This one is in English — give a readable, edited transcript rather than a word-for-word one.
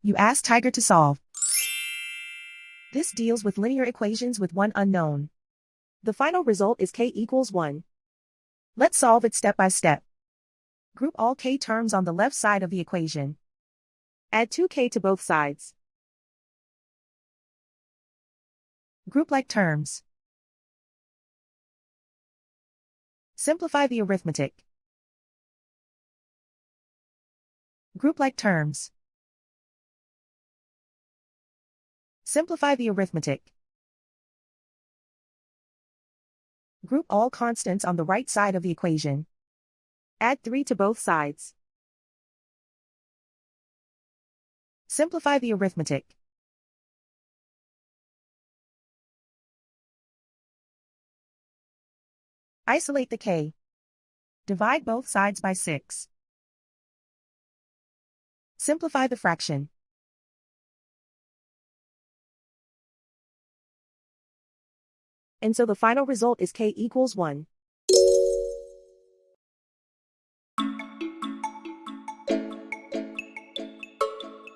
You ask Tiger to solve. This deals with linear equations with one unknown. The final result is k equals 1. Let's solve it step by step. Group all k terms on the left side of the equation. Add 2k to both sides. Group like terms. Simplify the arithmetic. Group like terms. Simplify the arithmetic. Group all constants on the right side of the equation. Add 3 to both sides. Simplify the arithmetic. Isolate the k. Divide both sides by 6. Simplify the fraction. And so the final result is k equals 1.